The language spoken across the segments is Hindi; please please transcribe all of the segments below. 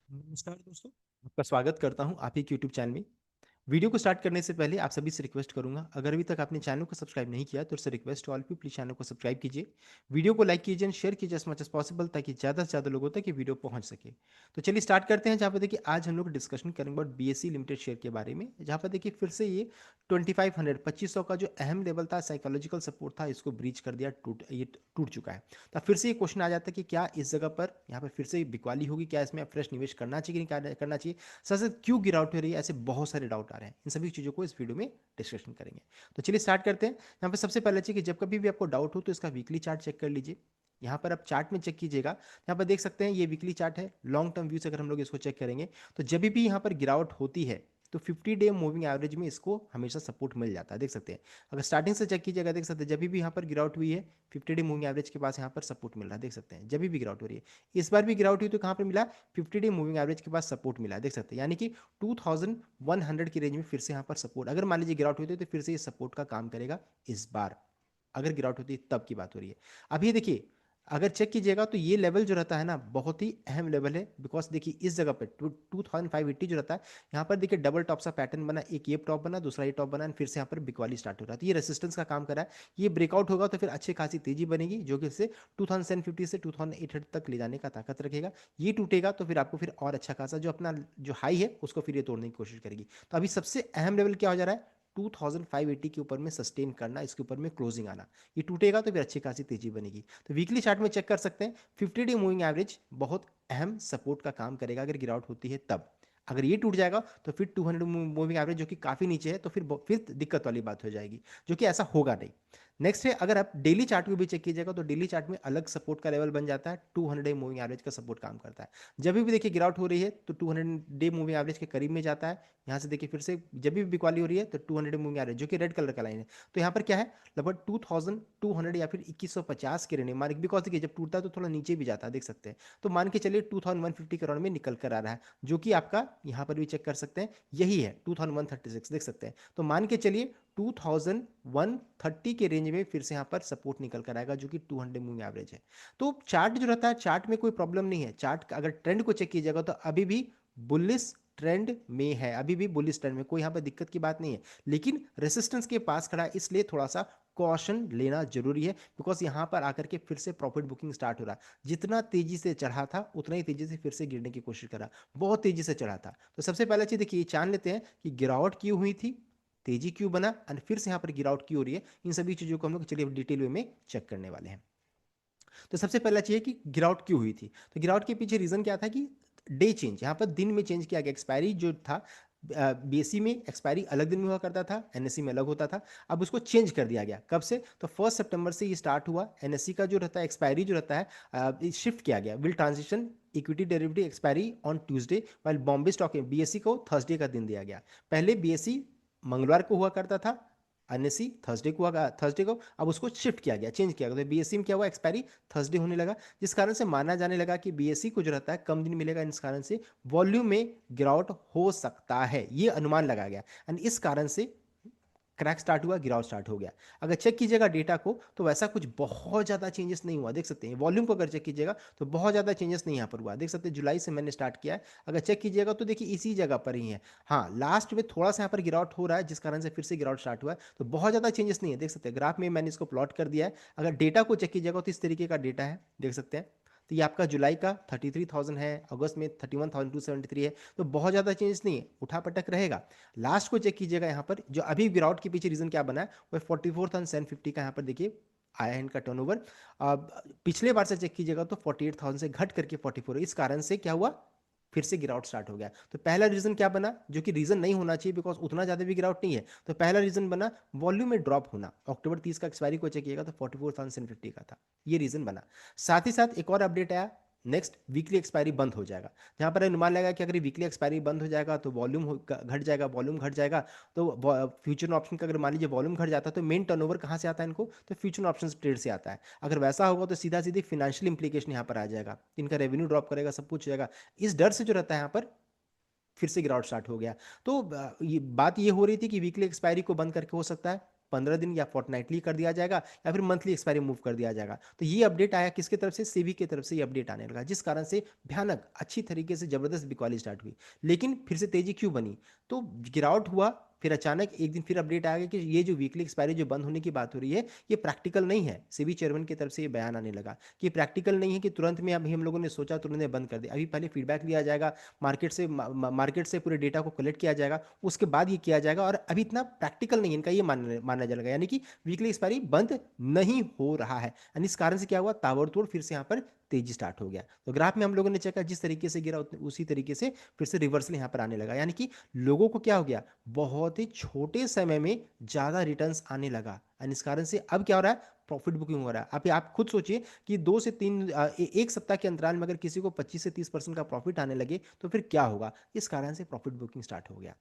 नमस्कार दोस्तों। आपका स्वागत करता हूं आप ही के यूट्यूब चैनल में। वीडियो को स्टार्ट करने से पहले आप सभी से रिक्वेस्ट करूंगा, अगर अभी तक आपने चैनल को सब्सक्राइब नहीं किया तो उससे रिक्वेस्ट टू ऑल पी प्लीज चैनल को सब्सक्राइब कीजिए। वीडियो को लाइक कीजिए एंड शेयर कीजिए एज मच एज पॉसिबल, ताकि ज़्यादा से ज़्यादा लोगों तक ये वीडियो पहुंच सके। तो चलिए स्टार्ट करते हैं। जहाँ पर देखिए आज हम लोग डिस्कशन करेंगे अबाउट बीएससी लिमिटेड शेयर के बारे में, जहाँ पर देखिए फिर से ये 2500 2500 का जो अहम लेवल था, साइकोलॉजिकल सपोर्ट था, इसको ब्रीच कर दिया, टूट चुका है। तो फिर से ये क्वेश्चन आ जाता है कि क्या इस जगह पर यहाँ पर फिर से बिकवाली होगी, क्या इसमें फ्रेश निवेश करना चाहिए कि नहीं करना चाहिए, साथ साथ क्यों गिरावट हो रही है, ऐसे बहुत सारे डाउट आ रहे हैं। इन सभी चीज़ों को इस वीडियो में डिस्कशन करेंगे। तो चलिए स्टार्ट करते हैं। यहाँ पर सबसे पहले चाहिए कि जब कभी भी आपको डाउट हो तो इसका वीकली चार्ट चेक कर लीजिए। यहाँ पर आप चार्ट में चेक कीजिएगा, यहाँ पर देख सकते हैं ये वीकली चार्ट है। लॉन्ग टर्म व्यू से अगर हम लोग इसको चेक करेंगे तो जब भी यहाँ पर गिरावट होती है तो 50 डे मूविंग एवरेज में इसको हमेशा सपोर्ट मिल जाता है। देख सकते हैं, अगर स्टार्टिंग से चेक कीजिएगा, देख सकते हैं जब भी यहाँ पर गिरावट हुई है 50 डे मूविंग एवरेज के पास यहाँ पर सपोर्ट मिल रहा है। देख सकते हैं जब भी गिरावट हो रही है, इस बार भी गिरावट हुई तो कहाँ पर मिला, 50 डे मूविंग एवरेज के पास सपोर्ट मिला है। देख सकते हैं यानी कि 2100 की रेंज में फिर से यहाँ पर सपोर्ट, अगर मान लीजिए गिरावट हुई तो फिर से ये सपोर्ट का काम करेगा इस बार। अगर गिरावट होती है तब की बात हो रही है। अभी देखिए, अगर चेक कीजिएगा तो ये लेवल जो रहता है ना, बहुत ही अहम लेवल है। बिकॉज देखिए इस जगह पे 2580 जो रहता है, यहाँ पर देखिए डबल टॉप सा पैटर्न बना, एक ये टॉप बना, दूसरा ये टॉप बना, फिर से यहाँ पर बिकवाली स्टार्ट हो रहा है। तो ये रेसिस्टेंस का काम कर रहा है। ये ब्रेकआउट होगा तो फिर अच्छी खासी तेजी बनेगी, जो कि इसे 2750 से 2800 तक ले जाने का ताकत रखेगा। ये टूटेगा तो फिर आपको फिर और अच्छा खासा जो अपना जो हाई है उसको फिर ये तोड़ने की कोशिश करेगी। तो अभी सबसे अहम लेवल क्या हो जा रहा है, 2580 के ऊपर में सस्टेन करना, इसके ऊपर में क्लोजिंग आना। ये टूटेगा तो फिर अच्छी खासी तेजी बनेगी। तो वीकली चार्ट में चेक कर सकते हैं, 50 डे मूविंग एवरेज बहुत अहम सपोर्ट का काम करेगा अगर गिरावट होती है तब। अगर ये टूट जाएगा तो फिर 200 मूविंग एवरेज जो कि काफ़ी नीचे है, तो फिर दिक्कत वाली बात हो जाएगी, जो कि ऐसा होगा नहीं। नेक्स्ट है, अगर आप डेली चार्ट को भी चेक कीजिएगा तो डेली चार्ट में अलग सपोर्ट का लेवल बन जाता है। 200 डे मूविंग एवरेज का सपोर्ट काम करता है। जब भी देखिए गिरावट हो रही है तो 200 डे मूविंग एवरेज के करीब में जाता है। यहाँ से देखिए फिर से जब भी बिकवाली हो रही है तो 200 डे मूविंग एवरेज जो कि रेड कलर का लाइन है, तो यहाँ पर क्या है, लगभग 2200 या फिर 2150 के रेंज में, बिकॉज देखिए जब टूटता है तो थोड़ा नीचे भी जाता है, देख सकते हैं। तो मान के चलिए 2150 के राउंड में निकल कर आ रहा है, जो कि आपका यहाँ पर भी चेक कर सकते हैं, यही है 2136, देख सकते हैं। तो मान के चलिए 2130 के रेंज में फिर से यहाँ पर सपोर्ट निकल कर आएगा, जो कि 200 मूविंग एवरेज है। तो चार्ट जो रहता है, चार्ट में कोई प्रॉब्लम नहीं है। चार्ट अगर ट्रेंड को चेक कीजिएगा तो अभी भी बुलिश ट्रेंड में है, अभी भी बुलिश ट्रेंड में, कोई यहाँ पर दिक्कत की बात नहीं है। लेकिन रेसिस्टेंस के पास खड़ा है, इसलिए थोड़ा सा कॉशन लेना जरूरी है। बिकॉज यहाँ पर आकर के फिर से प्रॉफिट बुकिंग स्टार्ट हो रहा है। जितना तेजी से चढ़ा था उतना ही तेजी से फिर से गिरने की कोशिश करा, बहुत तेजी से चढ़ा था। तो सबसे पहला चीज देखिए, जान लेते हैं कि गिरावट क्यों हुई थी, तेजी क्यों बना, और फिर से यहाँ पर गिरावट क्यों हो रही है। इन सभी चीजों को हम लोग चलिए डिटेल वे में चेक करने वाले हैं। तो सबसे पहला चाहिए कि गिरावट क्यों हुई थी। तो गिरावट के पीछे रीजन क्या था कि डे चेंज, यहाँ पर दिन में चेंज किया गया। एक्सपायरी जो था, बीएससी में एक्सपायरी अलग दिन में हुआ करता था, एनएससी में अलग होता था। अब उसको चेंज कर दिया गया। कब से, तो 1 सितंबर से ये स्टार्ट हुआ। एनएससी का जो रहता है एक्सपायरी जो रहता है, शिफ्ट किया गया। Will transition equity derivative expiry on Tuesday, while Bombay stock BSc को थर्सडे का दिन दिया गया। पहले बीएससी मंगलवार को हुआ करता था, एनएससी थर्सडे को, थर्सडे को, अब उसको शिफ्ट किया गया, चेंज किया गया। तो बीएससी में क्या हुआ, एक्सपायरी थर्सडे होने लगा, जिस कारण से माना जाने लगा कि बीएससी को जो रहता है कम दिन मिलेगा। इस कारण से वॉल्यूम में गिरावट हो सकता है, ये अनुमान लगाया गया। एंड इस कारण से क्रैक स्टार्ट हुआ, गिराव स्टार्ट हो गया। अगर चेक कीजिएगा डेटा को तो वैसा कुछ बहुत ज़्यादा चेंजेस नहीं हुआ, देख सकते हैं। वॉल्यूम को अगर चेक कीजिएगा तो बहुत ज़्यादा चेंजेस नहीं यहाँ पर हुआ, देख सकते हैं। जुलाई से मैंने स्टार्ट किया है, अगर चेक कीजिएगा तो देखिए इसी जगह पर ही है। हाँ, लास्ट में थोड़ा सा यहाँ पर गिरावट हो रहा है, जिस कारण से फिर से गिरावट स्टार्ट हुआ है। तो बहुत ज़्यादा चेंजेस नहीं है, देख सकते हैं। ग्राफ में मैंने इसको प्लॉट कर दिया है। अगर डेटा को चेक कीजिएगा तो इस तरीके का डेटा है, देख सकते हैं। तो ये आपका जुलाई का 33,000 है, अगस्त में 31,273 है। तो बहुत ज़्यादा चेंज नहीं है, उठा पटक रहेगा। लास्ट को चेक कीजिएगा, यहाँ पर जो अभी गिरावट के पीछे रीजन क्या बना है, वो 44,750 का यहाँ पर देखिए आया है इनका टर्नओवर। अब पिछले बार से चेक कीजिएगा तो 48,000 से घट करके 44, इस कारण से क्या हुआ, फिर से गिरावट स्टार्ट हो गया। तो पहला रीजन क्या बना, जो कि रीजन नहीं होना चाहिए, बिकॉज उतना ज्यादा भी गिरावट नहीं है। तो पहला रीजन बना वॉल्यूम में ड्रॉप होना। अक्टूबर 30 का एक्सपायरी को चेक किएगा तो 44,750 का था, ये रीजन बना। साथ ही साथ एक और अपडेट आया, नेक्स्ट वीकली एक्सपायरी बंद हो जाएगा। जहां पर अनुमान लगा कि अगर वीकली एक्सपायरी बंद हो जाएगा तो वॉल्यूम घट जाएगा, वॉल्यूम घट जाएगा। तो फ्यूचर ऑप्शन का अगर मान लीजिए वॉल्यूम घट जाता है तो मेन टर्नओवर कहाँ से आता है इनको, तो फ्यूचर ऑप्शन ट्रेड से आता है। अगर वैसा होगा तो सीधा सीधी फिनेंशियल इंप्लीकेशन यहाँ पर आ जाएगा, इनका रेवेन्यू ड्रॉप करेगा, सब कुछ हो जाएगा। इस डर से जो रहता है यहाँ पर फिर से गिरावट स्टार्ट हो गया। तो ये बात ये हो रही थी कि वीकली एक्सपायरी को बंद करके हो सकता है 15 दिन या फोर्टनाइटली कर दिया जाएगा या फिर मंथली एक्सपायरी मूव कर दिया जाएगा। तो ये अपडेट आया किसकी तरफ से, सेबी की तरफ से ये अपडेट आने लगा, जिस कारण से भयानक अच्छी तरीके से जबरदस्त बिकवाली स्टार्ट हुई। लेकिन फिर से तेजी क्यों बनी, तो गिरावट हुआ, फिर अचानक एक दिन फिर अपडेट आ गया कि ये जो वीकली एक्सपायरी जो बंद होने की बात हो रही है ये प्रैक्टिकल नहीं है। सेबी चेयरमैन की तरफ से ये बयान आने लगा कि प्रैक्टिकल नहीं है कि तुरंत में अभी हम लोगों ने सोचा तुरंत में बंद कर दिया, अभी पहले फीडबैक लिया जाएगा, मार्केट से पूरे डेटा को कलेक्ट किया जाएगा, उसके बाद ये किया जाएगा, और अभी इतना प्रैक्टिकल नहीं है इनका, ये माना जाएगा, यानी कि वीकली एक्सपायरी बंद नहीं हो रहा है। यानी इस कारण से क्या हुआ, ताबड़तोड़ फिर से यहाँ पर तेजी स्टार्ट हो गया। तो ग्राफ में हम लोगों ने चेक किया जिस तरीके से गिरा उसी तरीके से फिर से रिवर्सल यहाँ पर आने लगा, यानी कि लोगों को क्या हो गया, बहुत ही छोटे समय में ज्यादा रिटर्न्स आने लगा। एंड इस कारण से अब क्या हो रहा है, प्रॉफिट बुकिंग हो रहा है। आप खुद सोचिए कि 2 से 3 एक सप्ताह के अंतराल में अगर किसी को 25 से 30% का प्रॉफिट आने लगे तो फिर क्या होगा, इस कारण से प्रॉफिट बुकिंग स्टार्ट हो गया।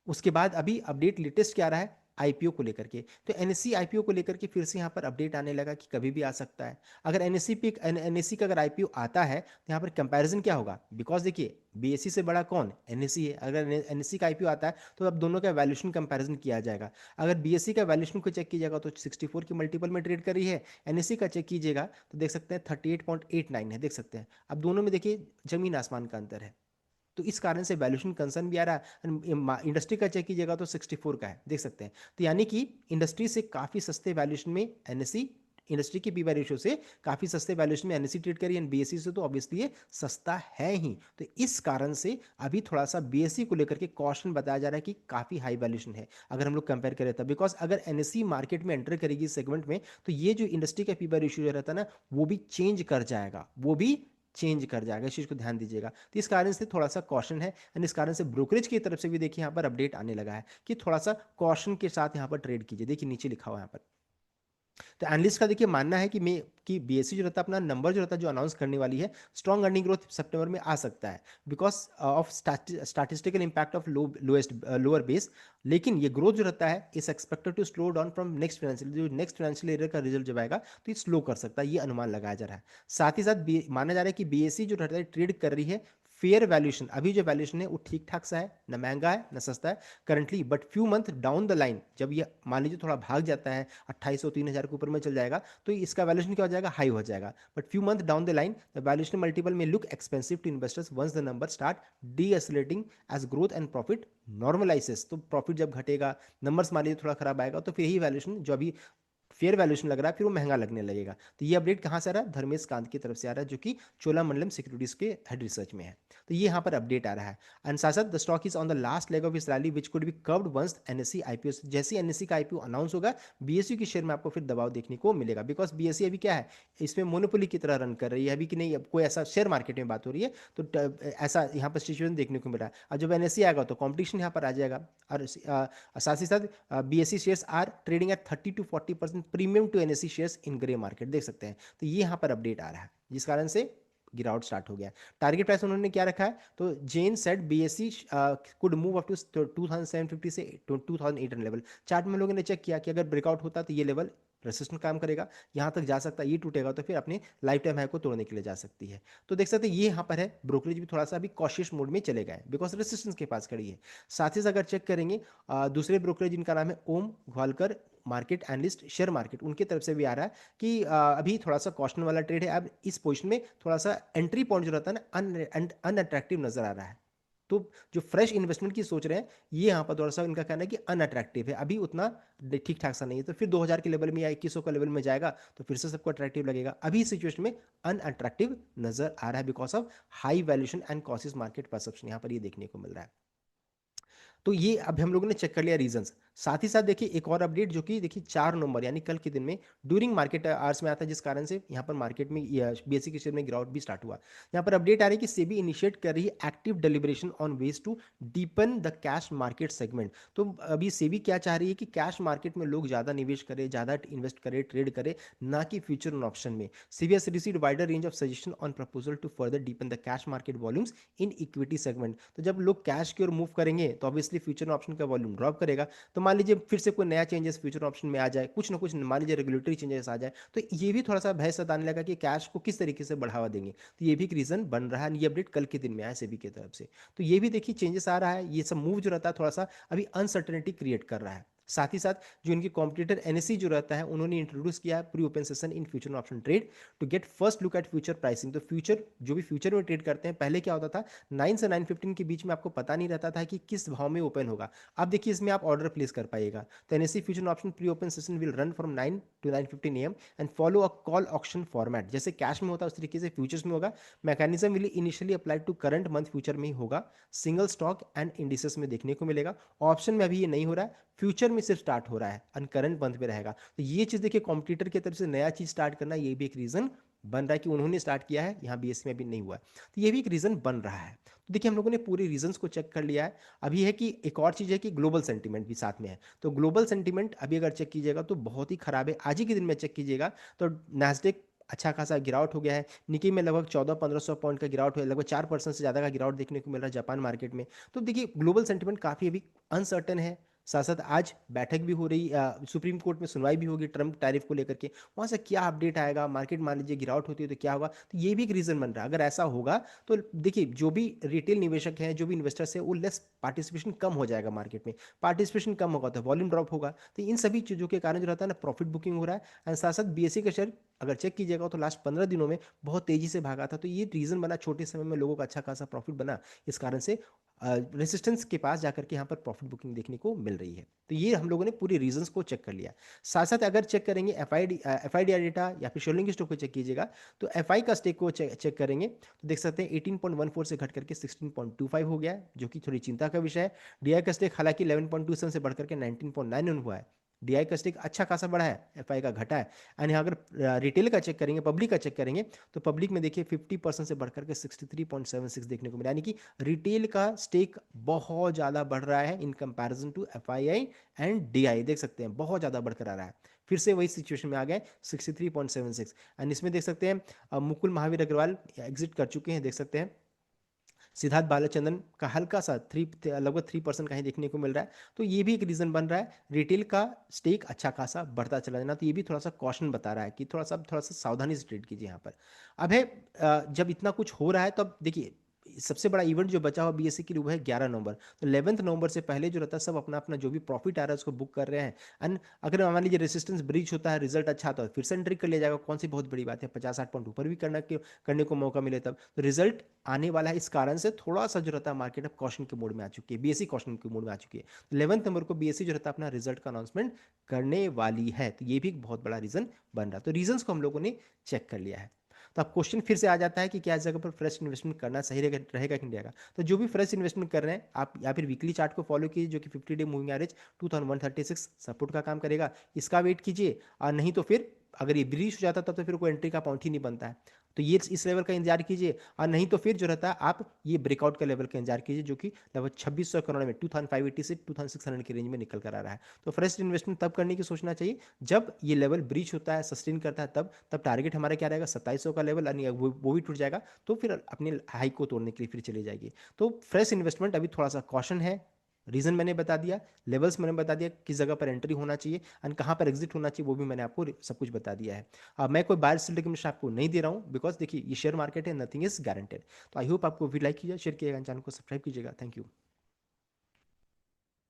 उसके बाद अभी अपडेट लेटेस्ट क्या रहा है, आईपीओ को लेकर के, तो एनएससी आईपीओ को लेकर के फिर से यहाँ पर अपडेट आने लगा कि कभी भी आ सकता है। अगर एनएससी का अगर आईपीओ आता है तो यहाँ पर कंपैरिजन क्या होगा, बिकॉज देखिए बीएससी से बड़ा कौन, एनएससी है। अगर एनएससी का आईपीओ आता है तो अब दोनों का वैल्यूएशन कंपैरिजन किया जाएगा। अगर बीएससी का वैल्यूएशन को चेक कीजिएगा तो 64 की मल्टीपल में ट्रेड कर रही है, एनएससी का चेक कीजिएगा तो देख सकते हैं 38.89 है, देख सकते हैं। अब दोनों में देखिए जमीन आसमान का अंतर है, तो इस कारण से वैल्यूएशन कंसर्न भी आ रहा है। इंडस्ट्री का चेक कीजिएगा तो 64 का है, देख सकते हैं। तो यानी कि इंडस्ट्री से काफी सस्ते वैल्यूएशन में एनएससी, इंडस्ट्री के पी रेशियो से काफी सस्ते वैल्यूएशन में एनएससी ट्रेड करी है, बीएससी से तो ऑब्वियसली ये सस्ता है ही। तो इस कारण से अभी थोड़ा सा बीएससी को लेकर के कॉशन बताया जा रहा है कि काफी हाई वैल्यूएशन है अगर हम लोग कंपेयर करें तब, बिकॉज अगर एनएससी मार्केट में एंटर करेगी सेगमेंट में तो ये जो इंडस्ट्री का पी रेशियो जो रहता है ना वो भी चेंज कर जाएगा, वो भी चेंज कर जाएगा, इस चीज को ध्यान दीजिएगा। तो इस कारण से थोड़ा सा कॉशन है, एंड इस कारण से ब्रोकरेज की तरफ से भी देखिए यहाँ पर अपडेट आने लगा है कि थोड़ा सा कॉशन के साथ यहाँ पर ट्रेड कीजिए। देखिए नीचे लिखा हुआ है यहाँ पर। तो एनालिस्ट का देखिए मानना है कि बीएससी जो रहता है अपना नंबर जो रहता है जो अनाउंस करने वाली है, स्ट्रॉन्ग अर्निंग ग्रोथ सितंबर में आ सकता है because of statistical impact of lower base. लेकिन ये ग्रोथ जो रहता है is expected to slow down from next financial year का रिजल्ट जब आएगा तो ये स्लो कर सकता है, ये अनुमान लगाया जा रहा है। साथ ही साथ माना जा रहा है कि बीएससी जो रहता है ट्रेड कर रही है फेयर वैल्यूएशन, अभी जो वैल्यूएशन है वो ठीक ठाक सा है, ना महंगा है ना सस्ता है currently, but few month down the line जब ये मान लीजिए थोड़ा भाग जाता है 2800 3000 के ऊपर में चल जाएगा तो इसका वैल्यूएशन क्या हो जाएगा, हाई हो जाएगा। But few month down the line the valuation multiple may look expensive to investors once the number start decelerating as growth and profit normalizes. तो प्रॉफिट जब घटेगा, नंबर्स मान लीजिए थोड़ा खराब आएगा तो फिर यही वैल्यूएशन जो अभी फेयर वैल्यूएशन लग रहा है फिर वो महंगा लगने लगेगा। तो ये अपडेट कहाँ से आ रहा है, धर्मेश कांत की तरफ से आ रहा है जो कि चोलामंडलम सिक्योरिटीज के हेड रिसर्च में है। तो ये यहाँ पर अपडेट आ रहा है। एंड साथ साथ the stock is on the last leg of this rally which could be curbed once NSE IPO, जैसे एनएससी का आईपीओ अनाउंस होगा बीएसयू की शेयर में आपको फिर दबाव देखने को मिलेगा, बिकॉज बीएससी अभी क्या है, इसमें मोनोपोली की तरह रन कर रही है अभी कि नहीं, अब कोई ऐसा शेयर मार्केट में बात हो रही है तो ऐसा यहाँ पर सिचुएशन देखने को मिल रहा है। और जब एनएससी आएगा तो कॉम्पिटिशन यहाँ पर आ जाएगा। और साथ ही साथ BSE shares are trading at 30 to 40% premium to NSE shares in grey market, देख सकते हैं। तो ये यहाँ पर अपडेट आ रहा है जिस कारण से गिरावट स्टार्ट हो गया। टारगेट प्राइस उन्होंने क्या रखा है, तो Jane said BSE could move up to 2750 से 2800 लेवल। चार्ट में लोगों ने चेक किया कि अगर ब्रेकआउट होता तो ये लेवल रेसिस्टेंट काम करेगा, यहाँ तक जा सकता है, ये टूटेगा तो फिर अपने लाइफ टाइम हाई को तोड़ने के लिए जा सकती है। तो देख सकते हैं ये यहाँ पर है, ब्रोकरेज भी थोड़ा सा अभी कॉशियस मोड में चले गए बिकॉज रेसिस्टेंस के पास खड़ी है। साथ ही साथ अगर चेक करेंगे दूसरे ब्रोकरेज जिनका नाम है ओम ग्वालकर मार्केट एनालिस्ट शेयर मार्केट, उनकी तरफ से भी आ रहा है कि अभी थोड़ा सा कॉशन वाला ट्रेड है। अब इस पोजीशन में थोड़ा सा एंट्री पॉइंट जो रहता है ना अनअट्रैक्टिव नजर आ रहा है। तो जो फ्रेश इन्वेस्टमेंट की सोच रहे हैं ये यहाँ पर थोड़ा सा इनका कहना है कि अनअट्रैक्टिव है, अभी उतना ठीक ठाक सा नहीं है। तो फिर 2000 के लेवल में या 2100 का लेवल में जाएगा तो फिर से सबको अट्रैक्टिव लगेगा। अभी सिचुएशन में अनअट्रैक्टिव नजर आ रहा है because of high valuation and cautious market perception यहाँ पर ये देखने को मिल रहा है। तो ये अब हम लोगों ने चेक कर लिया रीजंस। साथ ही साथ देखिए एक और अपडेट जो कि देखिए 4 नवंबर यानी कल के दिन में ड्यूरिंग मार्केट आवर्स में आता है, जिस कारण से यहाँ पर मार्केट में बीएससी के शेयर में गिरावट भी स्टार्ट हुआ। यहाँ पर अपडेट आ रही है कि सेबी इनिशिएट कर रही है active deliberation on ways to deepen the cash market segment. तो अभी सेबी क्या चाह रही है कि कैश मार्केट में लोग ज्यादा निवेश करें, ज्यादा इन्वेस्ट करें, ट्रेड करें, ना कि फ्यूचर ऑन ऑप्शन में। SEBI has received wider range of suggestion on proposal to further deepen the cash market volumes in equity segment. तो जब लोग कैश की ओर मूव करेंगे तो ऑब्वियसली फ्यूचर ऑप्शन का वॉल्यूम ड्रॉप करेगा। तो मान लीजिए फिर से कोई नया चेंजेस फ्यूचर ऑप्शन में आ जाए, कुछ ना कुछ मान लीजिए रेगुलेटरी चेंजेस आ जाए, तो ये भी थोड़ा सा भय सताने लगा कि कैश को किस तरीके से बढ़ावा देंगे। तो ये भी एक रीजन बन रहा है। ये अपडेट कल के दिन में आया सेबी की तरफ से। तो ये भी देखिए चेंजेस आ रहा है, ये सब मूव जो रहता है थोड़ा सा अभी अनसर्टेनिटी क्रिएट कर रहा है। साथ ही साथ जो इनके कॉम्पिटिटर एनएससी जो रहता है, उन्होंने इंट्रोड्यूस किया है pre open session in future option trade to get first look at future pricing. तो फ्यूचर जो भी फ्यूचर में ट्रेड करते हैं, पहले क्या होता था 9 से 9:15 के बीच में आपको पता नहीं रहता था कि किस भाव में ओपन होगा। अब देखिए इसमें आप ऑर्डर प्लेस कर पाइएगा। तो NSE future option pre open session will run from 9 to 9:15 AM and follow a call option format. जैसे कैश में होता है उस तरीके से फ्यूचर्स में होगा। Mechanism will initially applied to current month future में ही होगा, सिंगल स्टॉक एंड इंडिसेस में देखने को मिलेगा। ऑप्शन में अभी ये नहीं हो रहा है, फ्यूचर में सिर्फ स्टार्ट हो रहा है, अनकरंट बंद पे रहेगा। तो ये चीज देखिए, कॉम्पिटिटर की तरफ से नया चीज स्टार्ट करना, ये भी एक रीजन बन रहा है कि उन्होंने स्टार्ट किया है, यहाँ बीएससी में अभी नहीं हुआ है। तो ये भी एक रीजन बन रहा है। तो देखिए हम लोगों ने पूरे रीजंस को चेक कर लिया है। अभी है कि एक और चीज है कि ग्लोबल सेंटीमेंट भी साथ में है। तो ग्लोबल सेंटीमेंट अभी अगर चेक कीजिएगा तो बहुत ही खराब है। आज ही के दिन में चेक कीजिएगा तो नैस्डैक अच्छा खासा गिरावट हो गया है। निकी में लगभग 1400-1500 पॉइंट का गिरावट हुआ है, लगभग 4% से ज़्यादा का गिरावट देखने को मिल रहा है जापान मार्केट में। तो देखिए ग्लोबल सेंटीमेंट काफ़ी अभी अनसर्टन है। साथ साथ आज बैठक भी हो रही, सुप्रीम कोर्ट में सुनवाई भी होगी ट्रम्प टैरिफ को लेकर के। वहाँ से क्या अपडेट आएगा, मार्केट मान लीजिए गिरावट होती है तो क्या होगा। तो ये भी एक रीज़न बन रहा है। अगर ऐसा होगा तो देखिए जो भी रिटेल निवेशक हैं, जो भी इन्वेस्टर्स हैं, वो लेस पार्टिसिपेशन कम हो जाएगा मार्केट में। पार्टिसिपेशन कम होगा तो वॉल्यूम ड्रॉप होगा। तो इन सभी चीज़ों के कारण जो रहता है ना, प्रॉफिट बुकिंग हो रहा है। एंड साथ साथ बीएससी का शेयर अगर चेक कीजिएगा तो लास्ट 15 दिनों में बहुत तेजी से भागा था। तो ये रीज़न बना, छोटे समय में लोगों का अच्छा खासा प्रॉफिट बना, इस कारण से रेसिस्टेंस के पास जाकर के यहाँ पर प्रॉफिट बुकिंग देखने को मिल रही है। तो ये हम लोगों ने पूरे रीजंस को चेक कर लिया। साथ साथ अगर चेक करेंगे एफ आई डी डेटा या फिर शेड्यूलिंग स्टॉक को चेक कीजिएगा तो एफ आई का स्टेक को चेक करेंगे तो देख सकते हैं 18.14 से घट करके 16.25 हो गया है, जो कि थोड़ी चिंता का विषय है। डीआई का स्टेक हालांकि 11.27 से बढ़ करके 19.91 हुआ है। डीआई का स्टेक अच्छा खासा बढ़ा है, एफआई का घटा है। एंड यहाँ अगर रिटेल का चेक करेंगे, पब्लिक का चेक करेंगे तो पब्लिक में देखिए 50% से बढ़कर के 63.76 देखने को मिला, यानी कि रिटेल का स्टेक बहुत ज़्यादा बढ़ रहा है in comparison to FII and DII. देख सकते हैं बहुत ज़्यादा बढ़कर आ रहा है। फिर से वही सिचुएशन में आ गए 63.76। एंड इसमें देख सकते हैं मुकुल महावीर अग्रवाल एग्जिट कर चुके हैं, देख सकते हैं। सिद्धार्थ बालाचंद्रन का हल्का सा लगभग 3% का ही देखने को मिल रहा है। तो ये भी एक रीजन बन रहा है, रिटेल का स्टेक अच्छा खासा बढ़ता चला जाना। तो ये भी थोड़ा सा कॉशन बता रहा है कि थोड़ा सा सावधानी से ट्रेड कीजिए यहाँ पर। अब है जब इतना कुछ हो रहा है तो अब देखिए सबसे बड़ा इवेंट जो बचा हुआ बीएससी के लिए वो है 11 नवंबर। तो 11 नवंबर से पहले जो रहता है सब अपना अपना जो भी प्रॉफिट आ रहा है उसको बुक कर रहे हैं। एंड अगर मान लीजिए रेसिस्टेंस ब्रीच होता है, रिजल्ट अच्छा आता है फिर से एंट्री कर लिया जाएगा। कौन सी बहुत बड़ी बात है, 50-60 पॉइंट ऊपर भी करने को मौका मिले तब। तो रिजल्ट आने वाला है, इस कारण से थोड़ा सा जो रहता है मार्केट अब कॉशन के मोड में आ चुकी है, बीएससी कॉशन के मोड में आ चुकी है। तो 11 नवंबर को बीएससी जो रहता है अपना रिजल्ट का अनाउंसमेंट करने वाली है। तो ये भी एक बहुत बड़ा रीजन बन रहा है। तो रीजंस को हम लोगों ने चेक कर लिया है। तो अब क्वेश्चन फिर से आ जाता है कि क्या इस जगह पर फ्रेश इन्वेस्टमेंट करना सही रहेगा कि नहीं रहेगा। तो जो भी फ्रेश इन्वेस्टमेंट कर रहे हैं आप, या फिर वीकली चार्ट को फॉलो कीजिए जो कि 50 डे मूविंग एवरेज 2136 सपोर्ट का काम करेगा, इसका वेट कीजिए। और नहीं तो फिर अगर ये ब्रीच हो जाता तब तो फिर कोई एंट्री का पॉइंट ही नहीं बनता है। तो ये इस लेवल का इंतजार कीजिए। और नहीं तो फिर जो रहता है आप ये ब्रेकआउट का लेवल का इंतजार कीजिए जो कि लगभग 2600 करोड़ में 2580 से 2600 की रेंज में निकल कर आ रहा है। तो फ्रेश इन्वेस्टमेंट तब करने की सोचना चाहिए जब ये लेवल ब्रीच होता है, सस्टेन करता है, तब टारगेट हमारा क्या रहेगा 2700 का लेवल, यानी वो भी टूट जाएगा तो फिर अपने हाई को तोड़ने के लिए फिर चली जाएगी। तो फ्रेश इन्वेस्टमेंट अभी थोड़ा सा कॉशन है। रीजन मैंने बता दिया, लेवल्स मैंने बता दिया, किस जगह पर एंट्री होना चाहिए एंड कहाँ पर एग्जिट होना चाहिए, वो भी मैंने आपको सब कुछ बता दिया है। मैं कोई बायर सेल रिकमेंडेशन आपको नहीं दे रहा हूँ, बिकॉज देखिए ये शेयर मार्केट है, नथिंग इज गारंटेड। तो आई होप आपको वीडियो लाइक कीजिए, शेयर कीजिएगा, चैनल को सब्सक्राइब कीजिएगा। Thank you.